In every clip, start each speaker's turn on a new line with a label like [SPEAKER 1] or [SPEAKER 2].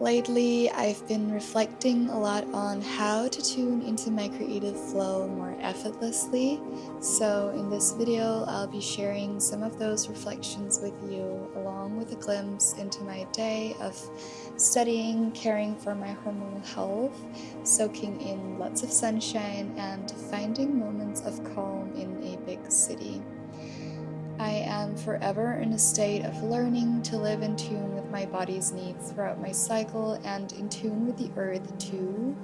[SPEAKER 1] Lately, I've been reflecting a lot on how to tune into my creative flow more effortlessly. So in this video, I'll be sharing some of those reflections with you, along with a glimpse into my day of studying, caring for my hormonal health, soaking in lots of sunshine, and finding moments of calm in a big city. I am forever in a state of learning to live in tune with my body's needs throughout my cycle and in tune with the earth too,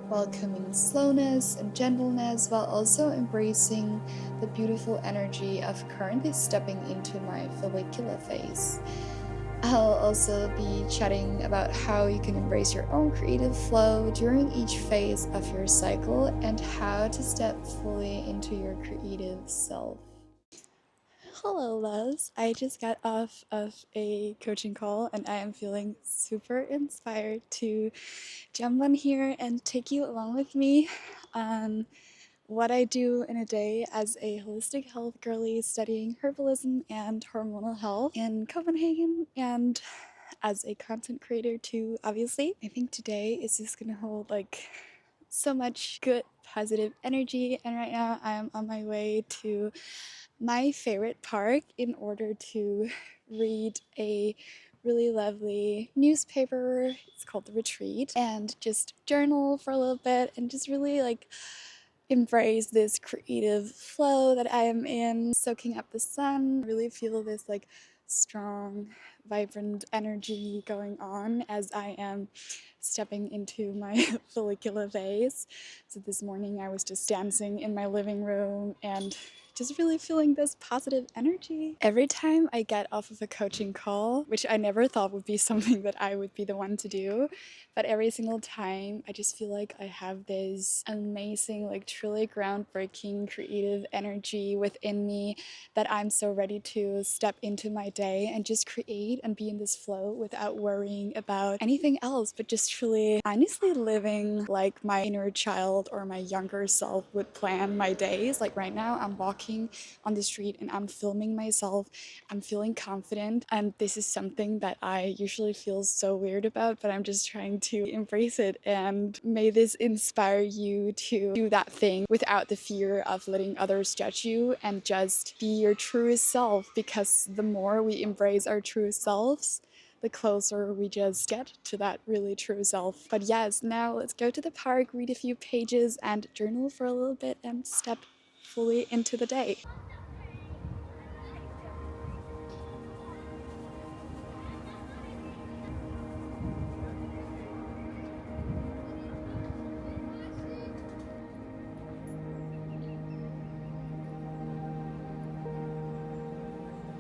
[SPEAKER 1] welcoming slowness and gentleness while also embracing the beautiful energy of currently stepping into my follicular phase. I'll also be chatting about how you can embrace your own creative flow during each phase of your cycle and how to step fully into your creative self. Hello, loves. I just got off of a coaching call and I am feeling super inspired to jump on here and take you along with me on what I do in a day as a holistic health girly studying herbalism and hormonal health in Copenhagen and as a content creator too, obviously. I think today is just gonna hold so much good positive energy, and right now I am on my way to my favorite park in order to read a really lovely newspaper. It's called The Retreat, and just journal for a little bit and just really embrace this creative flow that I am in, soaking up the sun. Really feel this strong, vibrant energy going on as I am stepping into my follicular phase. So this morning I was just dancing in my living room and just really feeling this positive energy. Every time I get off of a coaching call, which I never thought would be something that I would be the one to do, but every single time I just feel like I have this amazing, truly groundbreaking creative energy within me that I'm so ready to step into my day and just create and be in this flow without worrying about anything else, but just truly honestly living like my inner child or my younger self would plan my days. Like right now I'm walking on the street and I'm filming myself. I'm feeling confident, and this is something that I usually feel so weird about, but I'm just trying to embrace it, and may this inspire you to do that thing without the fear of letting others judge you and just be your truest self, because the more we embrace our true selves, the closer we just get to that really true self. But yes, now let's go to the park, read a few pages, and journal for a little bit and step fully into the day.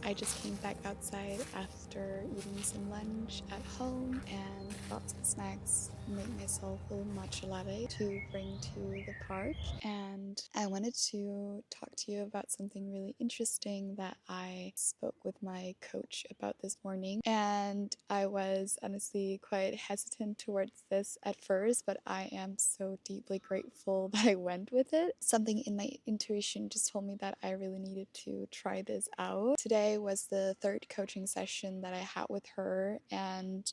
[SPEAKER 1] I just came back outside after eating some lunch at home and bought some snacks, made myself a matcha latte to bring to the park. And I wanted to talk to you about something really interesting that I spoke with my coach about this morning. And I was honestly quite hesitant towards this at first, but I am so deeply grateful that I went with it. Something in my intuition just told me that I really needed to try this out. Today was the third coaching session that I had with her, and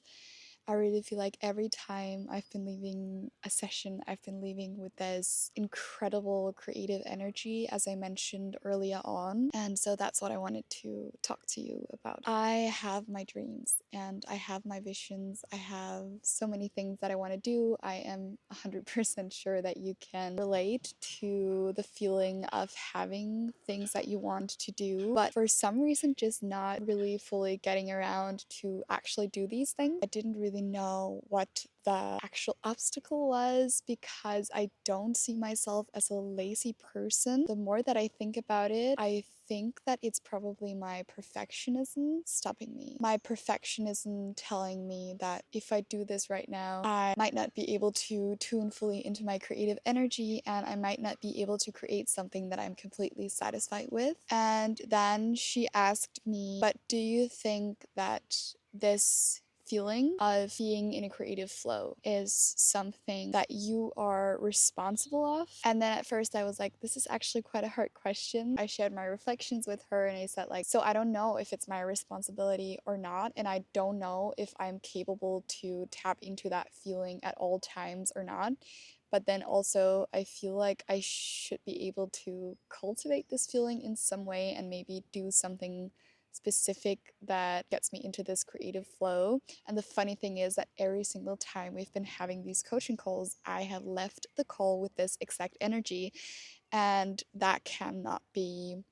[SPEAKER 1] I really feel like every time I've been leaving a session, I've been leaving with this incredible creative energy, as I mentioned earlier on. And so that's what I wanted to talk to you about. I have my dreams and I have my visions. I have so many things that I want to do. I am 100% sure that you can relate to the feeling of having things that you want to do, but for some reason just not really fully getting around to actually do these things. I didn't really know what the actual obstacle was because I don't see myself as a lazy person. The more that I think about it, I think that it's probably my perfectionism stopping me. My perfectionism telling me that if I do this right now, I might not be able to tune fully into my creative energy, and I might not be able to create something that I'm completely satisfied with. And then she asked me, but do you think that this feeling of being in a creative flow is something that you are responsible of? And then at first I was like, this is actually quite a hard question. I shared my reflections with her and I said like, so I don't know if it's my responsibility or not, and I don't know if I'm capable to tap into that feeling at all times or not. But then also, I feel like I should be able to cultivate this feeling in some way and maybe do something specific that gets me into this creative flow. And the funny thing is that every single time we've been having these coaching calls, I have left the call with this exact energy. And that cannot be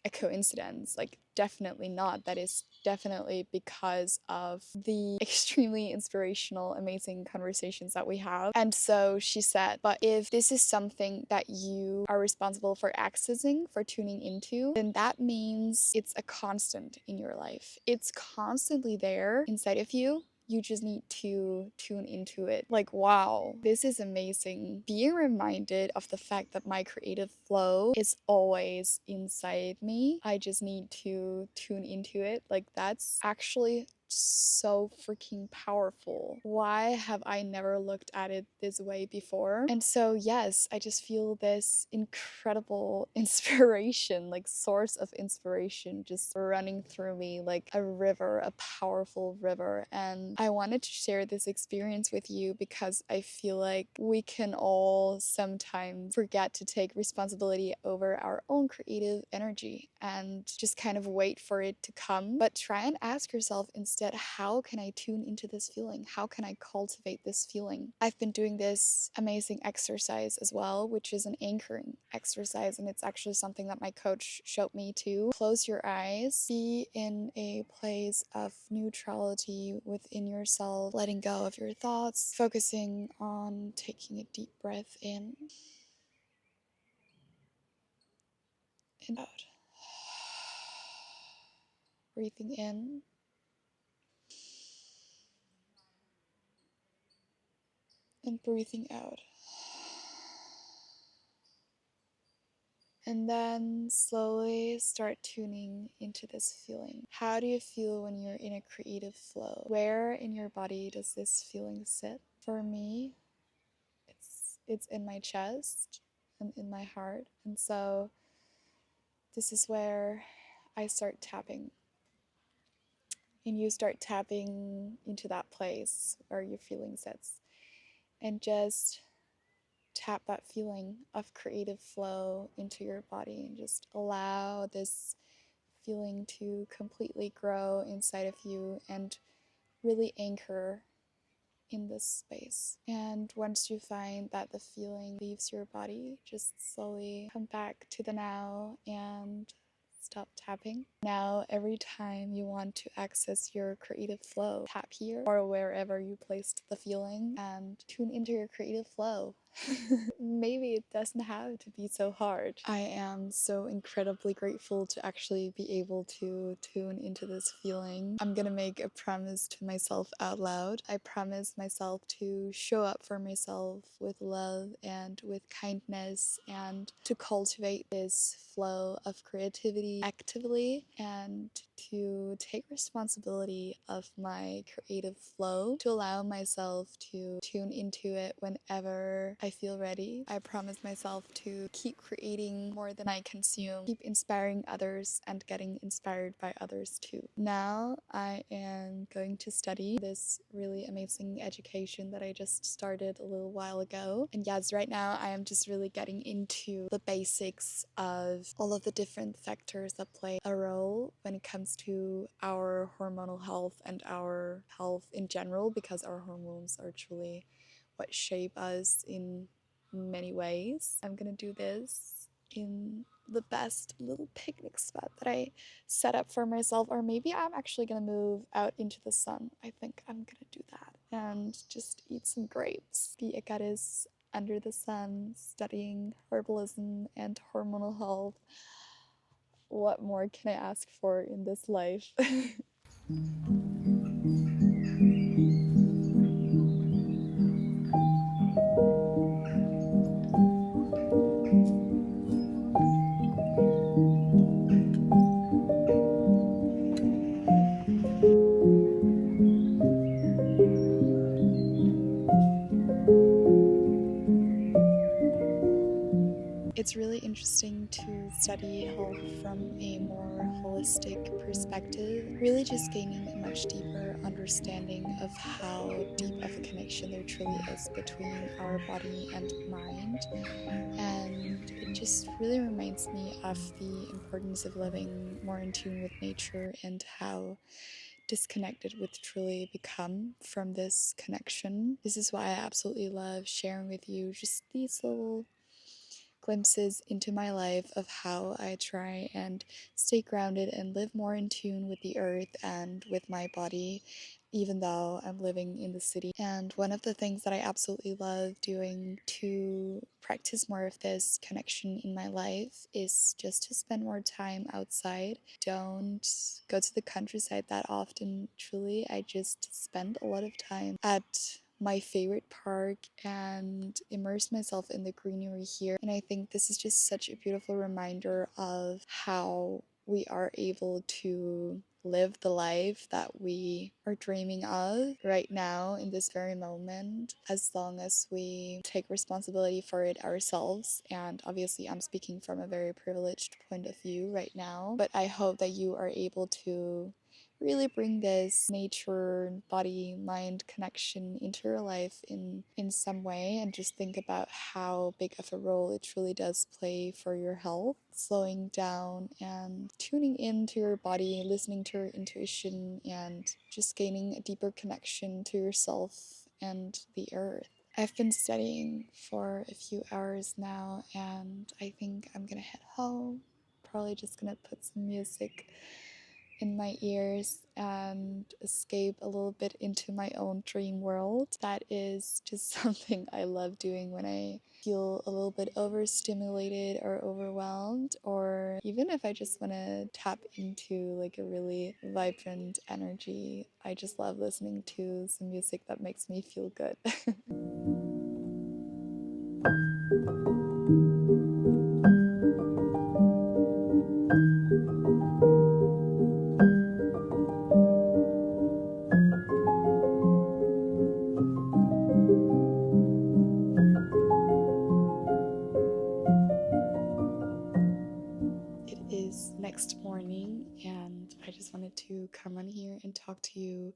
[SPEAKER 1] a coincidence. Like, definitely not. That is definitely because of the extremely inspirational, amazing conversations that we have. And so she said, but if this is something that you are responsible for accessing, for tuning into, then that means it's a constant in your life. It's constantly there inside of you. You just need to tune into it. Like, wow, this is amazing. Being reminded of the fact that my creative flow is always inside me. I just need to tune into it. Like, that's actually so freaking powerful. Why have I never looked at it this way before? And so, yes, I just feel this incredible inspiration, like source of inspiration just running through me like a river, a powerful river. And I wanted to share this experience with you because I feel like we can all sometimes forget to take responsibility over our own creative energy and just kind of wait for it to come. But try and ask yourself instead, how can I tune into this feeling? How can I cultivate this feeling? I've been doing this amazing exercise as well, which is an anchoring exercise, and it's actually something that my coach showed me too. Close your eyes, be in a place of neutrality within yourself, letting go of your thoughts, focusing on taking a deep breath in and out. Breathing in and breathing out. And then slowly start tuning into this feeling. How do you feel when you're in a creative flow? Where in your body does this feeling sit? For me, it's in my chest and in my heart. And so this is where I start tapping. And you start tapping into that place where your feeling sits. And just tap that feeling of creative flow into your body and just allow this feeling to completely grow inside of you and really anchor in this space. And once you find that the feeling leaves your body, just slowly come back to the now and stop tapping. Now, every time you want to access your creative flow, tap here or wherever you placed the feeling and tune into your creative flow. Maybe it doesn't have to be so hard. I am so incredibly grateful to actually be able to tune into this feeling. I'm gonna make a promise to myself out loud. I promise myself to show up for myself with love and with kindness and to cultivate this flow of creativity actively and to take responsibility of my creative flow, to allow myself to tune into it whenever I feel ready. I promise myself to keep creating more than I consume, keep inspiring others and getting inspired by others too. Now I am going to study this really amazing education that I just started a little while ago. And yes, right now I am just really getting into the basics of all of the different factors that play a role when it comes to our hormonal health and our health in general, because our hormones are truly what shape us in many ways. I'm gonna do this in the best little picnic spot that I set up for myself, or maybe I'm actually gonna move out into the sun. I think I'm gonna do that and just eat some grapes, be a goddess under the sun, studying herbalism and hormonal health. What more can I ask for in this life? it's really interesting to study health from a more holistic perspective, really just gaining a much deeper understanding of how deep of a connection there truly is between our body and mind. And it just really reminds me of the importance of living more in tune with nature and how disconnected we've truly become from this connection. This is why I absolutely love sharing with you just these little glimpses into my life of how I try and stay grounded and live more in tune with the earth and with my body, even though I'm living in the city. And one of the things that I absolutely love doing to practice more of this connection in my life is just to spend more time outside. Don't go to the countryside that often, truly. I just spend a lot of time at my favorite park and immerse myself in the greenery here. And I think this is just such a beautiful reminder of how we are able to live the life that we are dreaming of right now in this very moment, as long as we take responsibility for it ourselves. And obviously, I'm speaking from a very privileged point of view right now, but I hope that you are able to really bring this nature body mind connection into your life in some way, and just think about how big of a role it truly does play for your health. Slowing down and tuning into your body, listening to your intuition, and just gaining a deeper connection to yourself and the earth. I've been studying for a few hours now, and I think I'm gonna head home. Probably just gonna put some music in my ears and escape a little bit into my own dream world. That is just something I love doing when I feel a little bit overstimulated or overwhelmed, or even if I just want to tap into like a really vibrant energy. I just love listening to some music that makes me feel good. It is next morning, and I just wanted to come on here and talk to you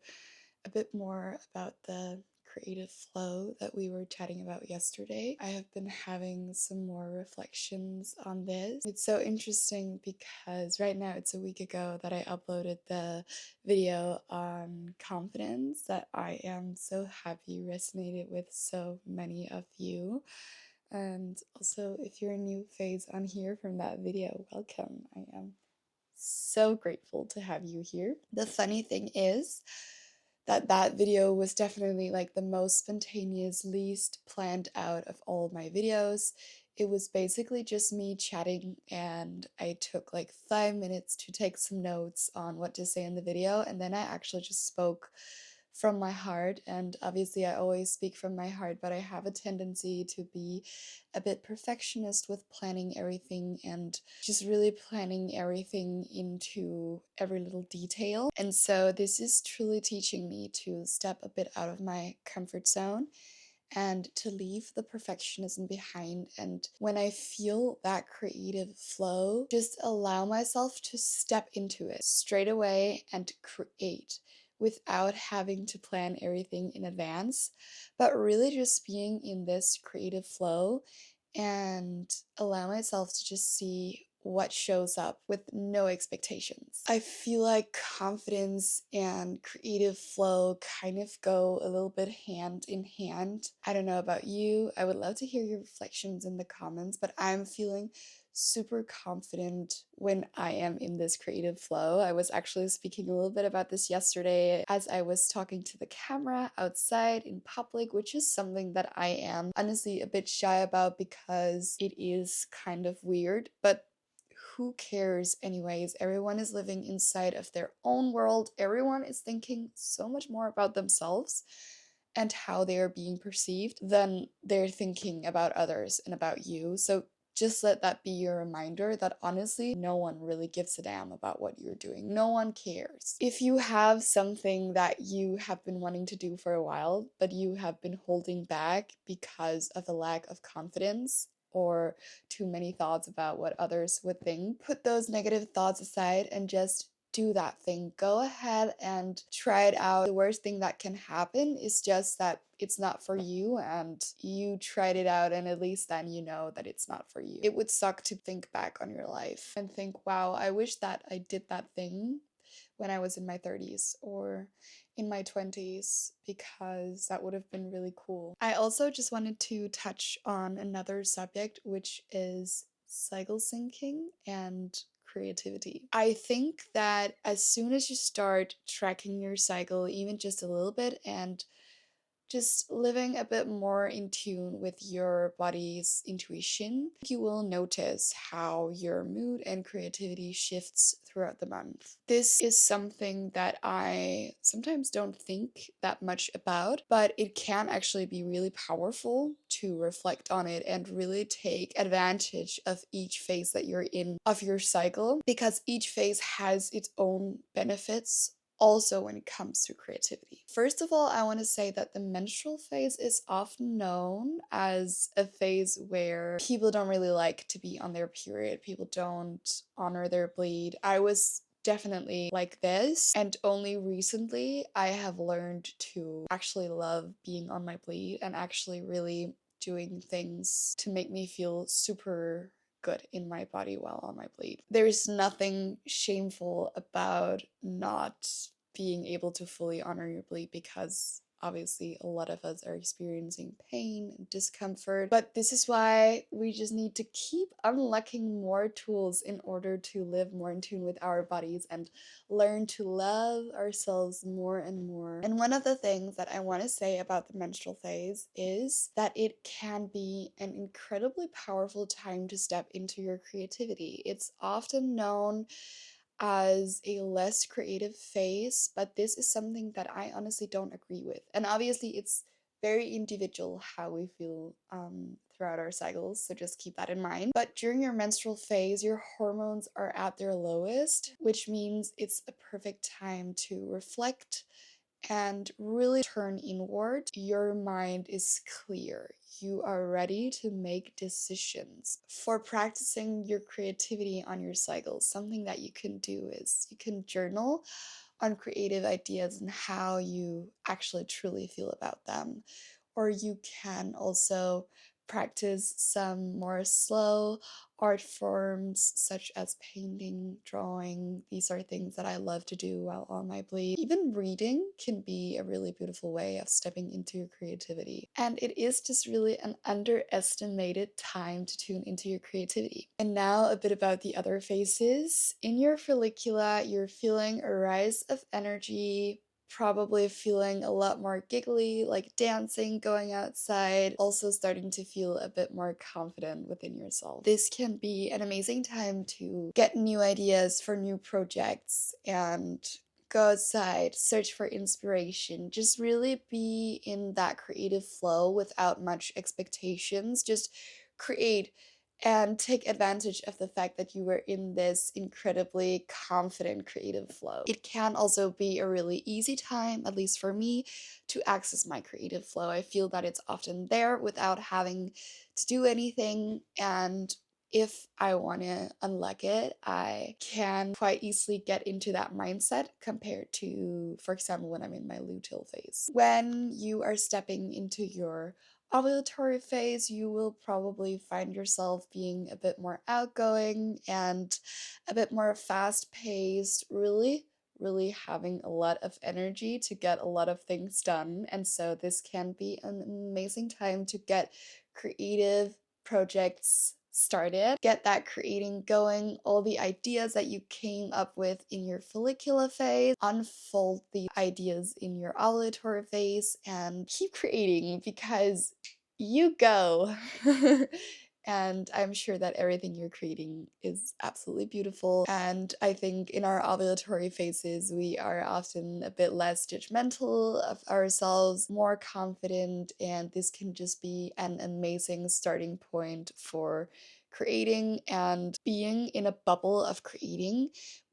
[SPEAKER 1] a bit more about the creative flow that we were chatting about yesterday. I have been having some more reflections on this. It's so interesting because right now it's a week ago that I uploaded the video on confidence that I am so happy resonated with so many of you. And also, if you're a new face on here from that video, welcome. I am so grateful to have you here. The funny thing is that that video was definitely like the most spontaneous, least planned out of all of my videos. It was basically just me chatting, and I took like 5 minutes to take some notes on what to say in the video, and then I actually just spoke from my heart. And obviously I always speak from my heart, but I have a tendency to be a bit perfectionist with planning everything and just really planning everything into every little detail. And so this is truly teaching me to step a bit out of my comfort zone and to leave the perfectionism behind. And when I feel that creative flow, just allow myself to step into it straight away and create without having to plan everything in advance, but really just being in this creative flow and allow myself to just see what shows up with no expectations. I feel like confidence and creative flow kind of go a little bit hand in hand. I don't know about you. I would love to hear your reflections in the comments, but I'm feeling super confident when I am in this creative flow. I was actually speaking a little bit about this yesterday as I was talking to the camera outside in public, which is something that I am honestly a bit shy about because it is kind of weird, but who cares anyways? Everyone is living inside of their own world. Everyone is thinking so much more about themselves and how they are being perceived than they're thinking about others and about you. So just let that be your reminder that honestly, no one really gives a damn about what you're doing. No one cares. If you have something that you have been wanting to do for a while, but you have been holding back because of a lack of confidence, or too many thoughts about what others would think. Put those negative thoughts aside and just do that thing. Go ahead and try it out. The worst thing that can happen is just that it's not for you and you tried it out, and at least then you know that it's not for you. It would suck to think back on your life and think, wow, I wish that I did that thing when I was in my 30s or in my 20s, because that would have been really cool. I also just wanted to touch on another subject, which is cycle syncing and creativity. I think that as soon as you start tracking your cycle, even just a little bit, and just living a bit more in tune with your body's intuition, you will notice how your mood and creativity shifts throughout the month. This is something that I sometimes don't think that much about, but it can actually be really powerful to reflect on it and really take advantage of each phase that you're in of your cycle, because each phase has its own benefits also when it comes to creativity. First of all, I want to say that the menstrual phase is often known as a phase where people don't really like to be on their period. People don't honor their bleed. I was definitely like this, and only recently I have learned to actually love being on my bleed and actually really doing things to make me feel super good in my body while on my bleed. There's nothing shameful about not being able to fully honor your bleed, because obviously a lot of us are experiencing pain and discomfort, but this is why we just need to keep unlocking more tools in order to live more in tune with our bodies and learn to love ourselves more and more. And one of the things that I want to say about the menstrual phase is that it can be an incredibly powerful time to step into your creativity. It's often known as a less creative phase, but this is something that I honestly don't agree with. And obviously, it's very individual how we feel throughout our cycles, so just keep that in mind. But during your menstrual phase, your hormones are at their lowest, which means it's a perfect time to reflect and really turn inward. Your mind is clear. You are ready to make decisions. For practicing your creativity on your cycles, something that you can do is you can journal on creative ideas and how you actually truly feel about them. Or you can also practice some more slow art forms such as painting, drawing. These are things that I love to do while on my bleed. Even reading can be a really beautiful way of stepping into your creativity. And it is just really an underestimated time to tune into your creativity. And now a bit about the other phases. In your follicular, you're feeling a rise of energy, probably feeling a lot more giggly, like dancing, going outside, also starting to feel a bit more confident within yourself. This can be an amazing time to get new ideas for new projects and go outside, search for inspiration, just really be in that creative flow without much expectations. Just create and take advantage of the fact that you were in this incredibly confident creative flow. It can also be a really easy time, at least for me, to access my creative flow. I feel that it's often there without having to do anything, and if I want to unlock it, I can quite easily get into that mindset compared to, for example, when I'm in my luteal phase. When you are stepping into your ovulatory phase, you will probably find yourself being a bit more outgoing and a bit more fast-paced, really having a lot of energy to get a lot of things done. And so this can be an amazing time to get creative projects started, get that creating going, all the ideas that you came up with in your follicular phase, unfold the ideas in your ovulatory phase, and keep creating because you go. And I'm sure that everything you're creating is absolutely beautiful. And I think in our ovulatory phases, we are often a bit less judgmental of ourselves, more confident, and this can just be an amazing starting point for creating and being in a bubble of creating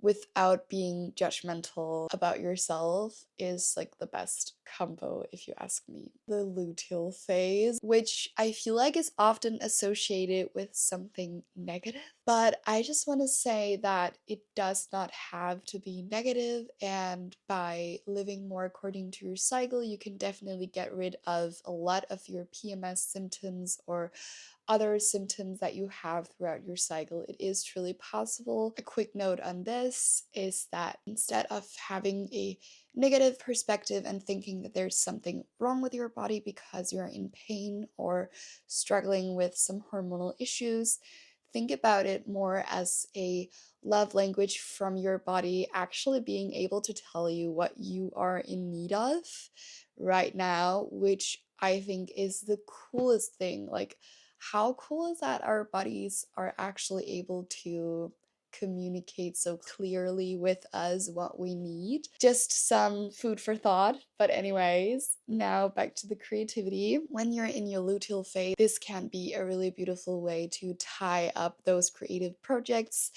[SPEAKER 1] without being judgmental about yourself is like the best combo, if you ask me. The luteal phase, which I feel like is often associated with something negative, but I just want to say that it does not have to be negative, and by living more according to your cycle, you can definitely get rid of a lot of your PMS symptoms or other symptoms that you have throughout your cycle. It is truly possible. A quick note on this is that instead of having a negative perspective and thinking that there's something wrong with your body because you're in pain or struggling with some hormonal issues, think about it more as a love language from your body actually being able to tell you what you are in need of right now, which I think is the coolest thing. Like, how cool is that our bodies are actually able to communicate so clearly with us what we need? Just some food for thought. But anyways, now back to the creativity. When you're in your luteal phase, this can be a really beautiful way to tie up those creative projects,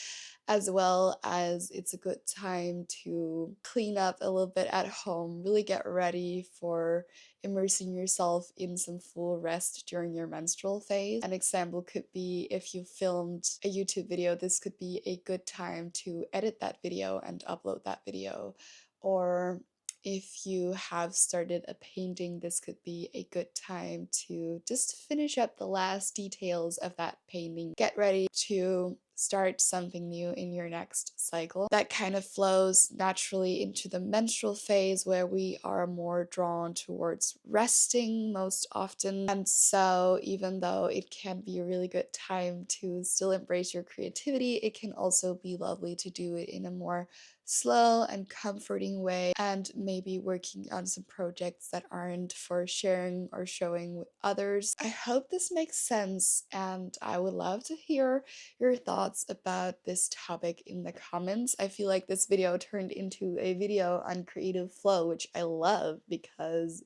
[SPEAKER 1] as well as it's a good time to clean up a little bit at home, really get ready for immersing yourself in some full rest during your menstrual phase. An example could be if you filmed a YouTube video, this could be a good time to edit that video and upload that video. Or if you have started a painting, this could be a good time to just finish up the last details of that painting. Get ready to start something new in your next cycle. That kind of flows naturally into the menstrual phase, where we are more drawn towards resting most often. And so even though it can be a really good time to still embrace your creativity, it can also be lovely to do it in a more slow and comforting way, and maybe working on some projects that aren't for sharing or showing with others. I hope this makes sense, and I would love to hear your thoughts about this topic in the comments. I feel like this video turned into a video on creative flow, which I love because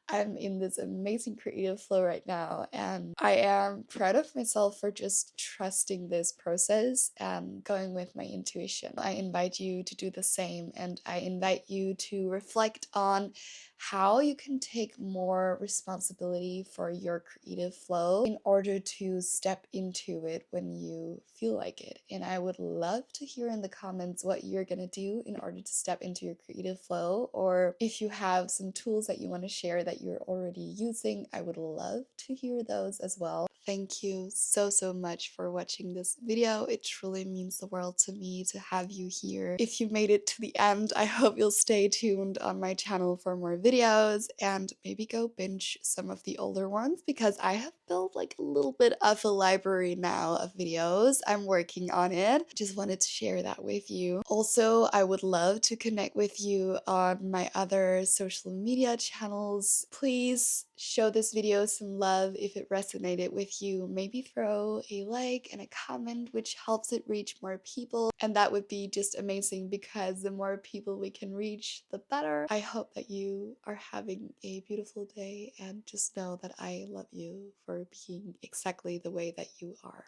[SPEAKER 1] I'm in this amazing creative flow right now, and I am proud of myself for just trusting this process and going with my intuition. I invite you to do the same, and I invite you to reflect on how you can take more responsibility for your creative flow in order to step into it when you feel like it. And I would love to hear in the comments what you're gonna do in order to step into your creative flow, or if you have some tools that you want to share that you're already using, I would love to hear those as well. Thank you so much for watching this video. It truly means the world to me to have you here. If you made it to the end, I hope you'll stay tuned on my channel for more videos and maybe go binge some of the older ones, because I have built like a little bit of a library now of videos. I'm working on it. Just wanted to share that with you. Also, I would love to connect with you on my other social media channels. Please show this video some love if it resonated with you. Maybe throw a like and a comment, which helps it reach more people. And that would be just amazing, because the more people we can reach, the better. I hope that you are having a beautiful day, and just know that I love you for being exactly the way that you are.